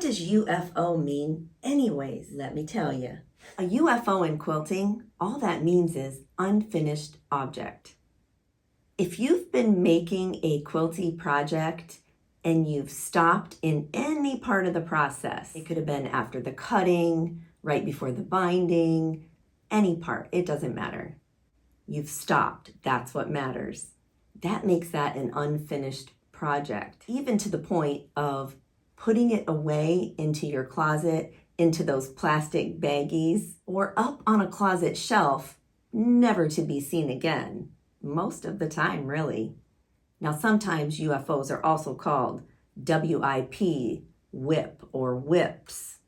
does UFO mean anyways? Let me tell you. A UFO in quilting, all that means is unfinished object. If you've been making a quilty project and you've stopped in any part of the process, it could have been after the cutting, right before the binding, any part, it doesn't matter. You've stopped, that's what matters. That makes that an unfinished project, even to the point of putting it away into your closet, into those plastic baggies, or up on a closet shelf, never to be seen again. Most of the time, really. Now, sometimes UFOs are also called WIP, whip, or whips.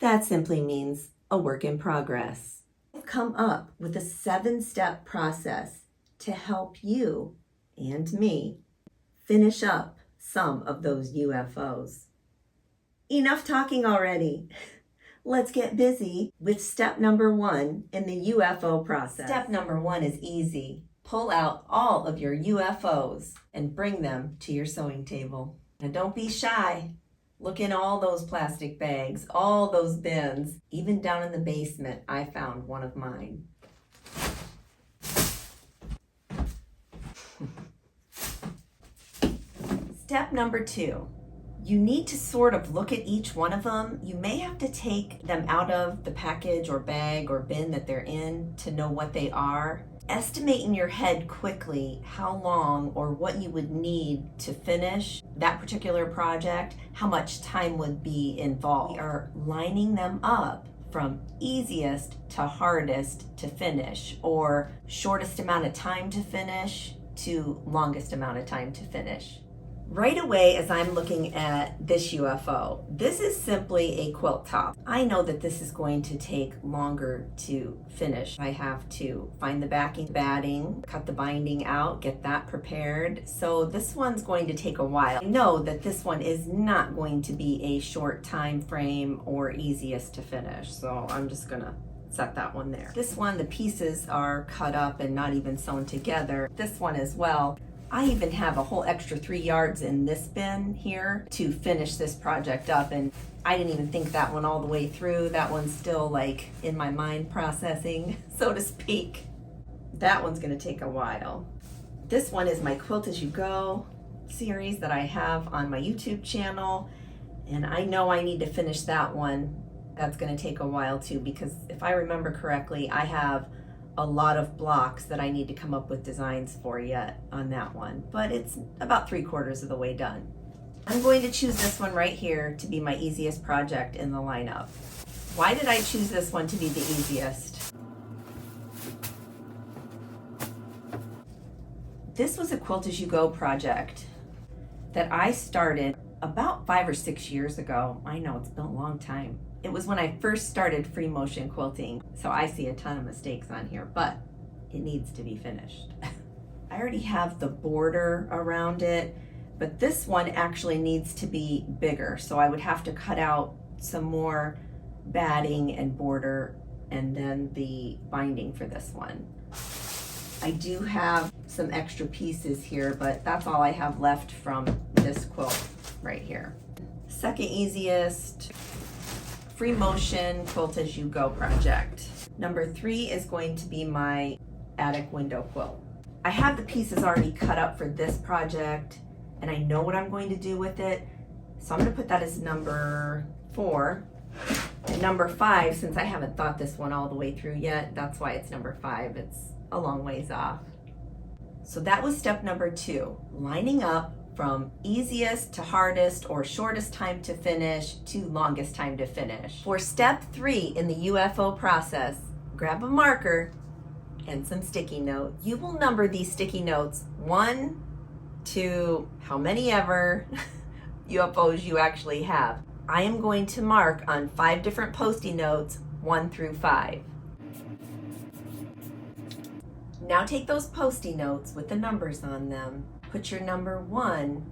That simply means a work in progress. I've come up with a 7-step process to help you and me finish up some of those UFOs. Enough talking already. Let's get busy with step number 1 in the UFO process. Step number 1 is easy. Pull out all of your UFOs and bring them to your sewing table. And don't be shy. Look in all those plastic bags, all those bins. Even down in the basement, I found one of mine. Step number 2. You need to sort of look at each one of them. You may have to take them out of the package or bag or bin that they're in to know what they are. Estimate in your head quickly how long or what you would need to finish that particular project, how much time would be involved. We are lining them up from easiest to hardest to finish, or shortest amount of time to finish to longest amount of time to finish. Right away, as I'm looking at this UFO, this is simply a quilt top. I know that this is going to take longer to finish. I have to find the backing batting, cut the binding out, get that prepared. So this one's going to take a while. I know that this one is not going to be a short time frame or easiest to finish. So I'm just gonna set that one there. This one, the pieces are cut up and not even sewn together. This one as well. I even have a whole extra 3 yards in this bin here to finish this project up, and I didn't even think that one all the way through. That one's still like in my mind processing, so to speak. That one's gonna take a while. This one is my Quilt As You Go series that I have on my YouTube channel, and I know I need to finish that one. That's gonna take a while too, because if I remember correctly, I have a lot of blocks that I need to come up with designs for yet on that one, but it's about 3/4 of the way done. I'm going to choose this one right here to be my easiest project in the lineup. Why did I choose this one to be the easiest? This was a Quilt As You Go project that I started about 5 or 6 years ago. I know it's been a long time. It was when I first started free motion quilting, so I see a ton of mistakes on here, but it needs to be finished. I already have the border around it, but this one actually needs to be bigger, so I would have to cut out some more batting and border and then the binding for this one. I do have some extra pieces here, but that's all I have left from this quilt right here. Second easiest, free motion Quilt As You Go project. Number 3 is going to be my attic window quilt. I have the pieces already cut up for this project, and I know what I'm going to do with it, so I'm going to put that as number 4. And number 5, since I haven't thought this one all the way through yet, that's why it's number 5. It's a long ways off. So that was step number 2, lining up from easiest to hardest or shortest time to finish to longest time to finish. For step 3 in the UFO process, grab a marker and some sticky notes. You will number these sticky notes 1 to how many ever UFOs you actually have. I am going to mark on 5 different Post-it notes 1 through 5. Now take those Post-it notes with the numbers on them. Put your number 1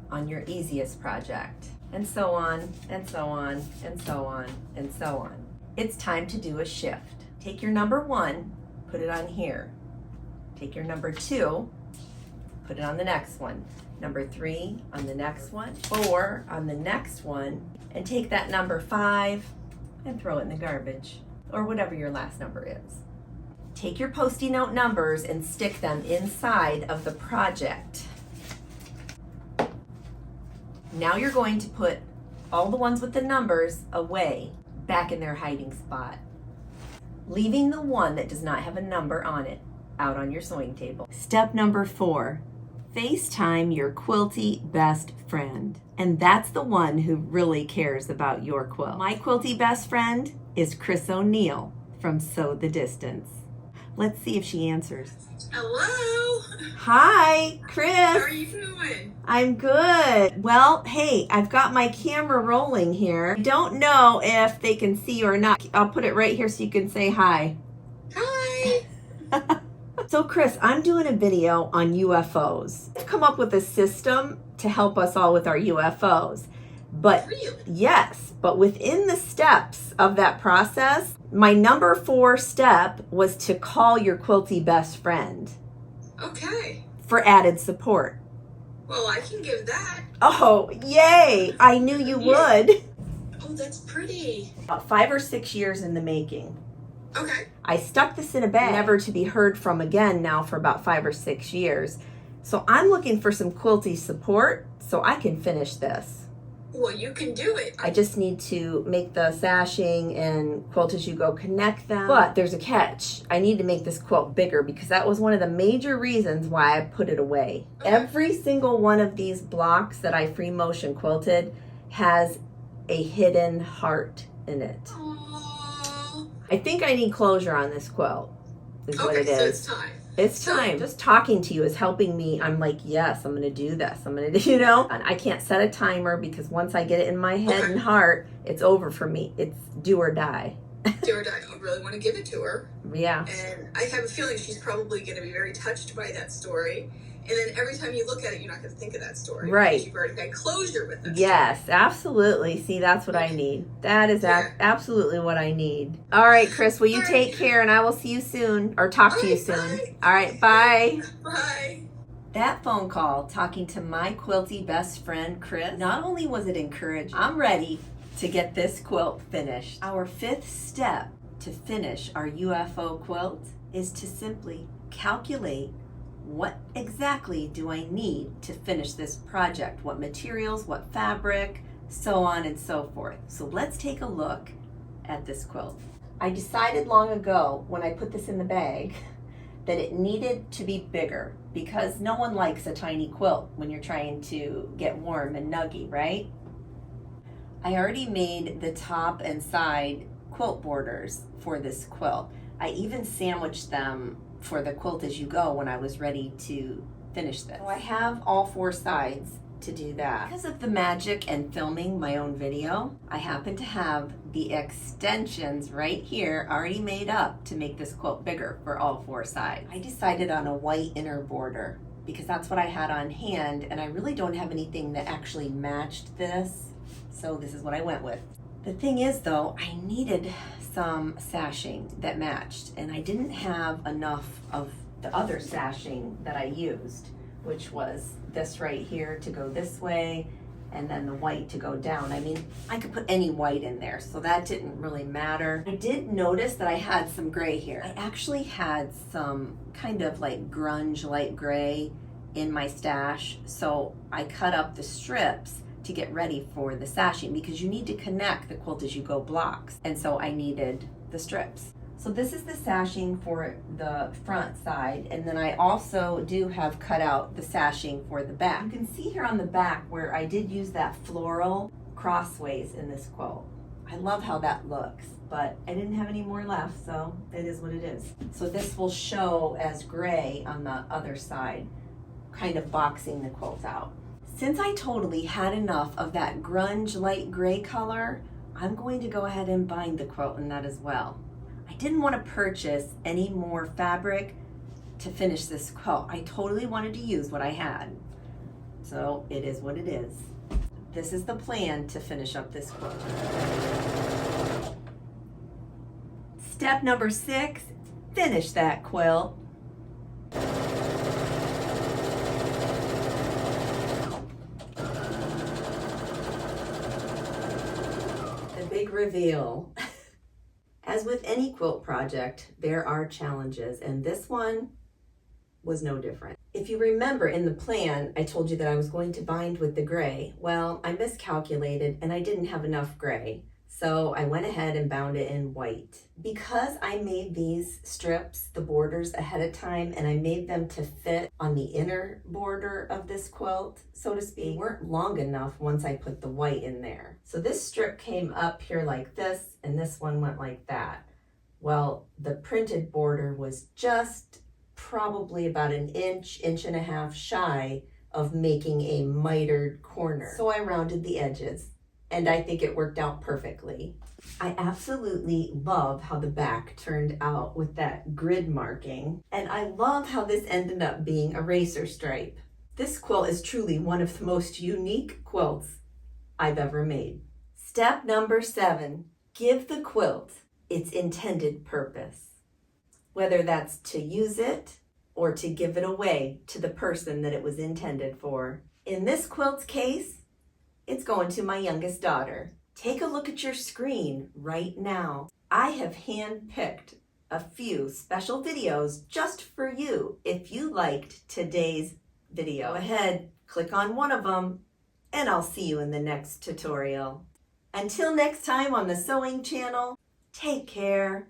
on your easiest project, and so on, and so on, and so on, and so on. It's time to do a shift. Take your number 1, put it on here. Take your number 2, Put it on the next one. Number 3 on the next one. 4 on the next one. And take that number 5 and throw it in the garbage, or whatever your last number is. Take your Post-it note numbers and stick them inside of the project. Now you're going to put all the ones with the numbers away, back in their hiding spot, leaving the one that does not have a number on it out on your sewing table. Step number 4, FaceTime your quilty best friend. And that's the one who really cares about your quilt. My quilty best friend is Chris O'Neill from Sew the Distance. Let's see if she answers. Hello. Hi, Chris. How are you doing? I'm good. Well, hey, I've got my camera rolling here. I don't know if they can see or not. I'll put it right here so you can say hi. Hi. So, Chris, I'm doing a video on UFOs. I've come up with a system to help us all with our UFOs. But Really? yes, but within the steps of that process, my number 4 step was to call your quilty best friend Okay. for added support. Well, I can give that. Oh, yay! I knew you would. Oh, that's pretty. About 5 or 6 years in the making. Okay. I stuck this in a bag, never to be heard from again now for about 5 or 6 years. So I'm looking for some quilty support so I can finish this. Well, you can do it. I just need to make the sashing and quilt as you go connect them. But there's a catch. I need to make this quilt bigger because that was one of the major reasons why I put it away. Okay. Every single one of these blocks that I free motion quilted has a hidden heart in it. Aww. I think I need closure on this quilt, is what it Okay, so is. it's time. It's time. Just talking to you is helping me. I'm like, yes, I'm going to do this. I'm going to, and I can't set a timer because once I get it in my head and heart, it's over for me. It's do or die. Do or die. You really want to give it to her. Yeah. And I have a feeling she's probably going to be very touched by that story. And then every time you look at it, you're not going to think of that story. Right. Because you've already had closure with it. Yes, absolutely. See, that's what I need. That is absolutely what I need. All right, Chris, will you take care and I will see you soon or talk to you soon. Bye. All right, bye. Bye. That phone call talking to my quilty best friend, Chris, not only was it encouraging, I'm ready to get this quilt finished. Our 5th step to finish our UFO quilt is to simply calculate what exactly do I need to finish this project? What materials, what fabric, so on and so forth. So let's take a look at this quilt. I decided long ago when I put this in the bag that it needed to be bigger because no one likes a tiny quilt when you're trying to get warm and nuggy, right? I already made the top and side quilt borders for this quilt. I even sandwiched them for the quilt as you go when I was ready to finish this. So I have all 4 sides to do that. Because of the magic and filming my own video, I happen to have the extensions right here already made up to make this quilt bigger for all 4 sides. I decided on a white inner border because that's what I had on hand and I really don't have anything that actually matched this, so this is what I went with. The thing is though, I needed some sashing that matched and I didn't have enough of the other sashing that I used, which was this right here to go this way and then the white to go down. I mean, I could put any white in there, so that didn't really matter. I did notice that I had some gray here. I actually had some kind of like grunge light gray in my stash, so I cut up the strips to get ready for the sashing because you need to connect the quilt as you go blocks. And so I needed the strips. So this is the sashing for the front side. And then I also do have cut out the sashing for the back. You can see here on the back where I did use that floral crossways in this quilt. I love how that looks, but I didn't have any more left, so it is what it is. So this will show as gray on the other side, kind of boxing the quilt out. Since I totally had enough of that grunge light gray color, I'm going to go ahead and bind the quilt in that as well. I didn't want to purchase any more fabric to finish this quilt. I totally wanted to use what I had. So it is what it is. This is the plan to finish up this quilt. Step number 6, finish that quilt. big reveal. As with any quilt project, there are challenges, and this one was no different. If you remember in the plan, I told you that I was going to bind with the gray. Well, I miscalculated and I didn't have enough gray. So I went ahead and bound it in white. Because I made these strips, the borders, ahead of time, and I made them to fit on the inner border of this quilt, so to speak, they weren't long enough once I put the white in there. So this strip came up here like this, and this one went like that. Well, the printed border was just probably about an inch, inch and a half shy of making a mitered corner. So I rounded the edges, and I think it worked out perfectly. I absolutely love how the back turned out with that grid marking, and I love how this ended up being a racer stripe. This quilt is truly one of the most unique quilts I've ever made. Step number 7, give the quilt its intended purpose. Whether that's to use it or to give it away to the person that it was intended for. In this quilt's case, it's going to my youngest daughter. Take a look at your screen right now. I have hand-picked a few special videos just for you. If you liked today's video, go ahead, click on one of them, and I'll see you in the next tutorial. Until next time on the Sewing Channel, take care.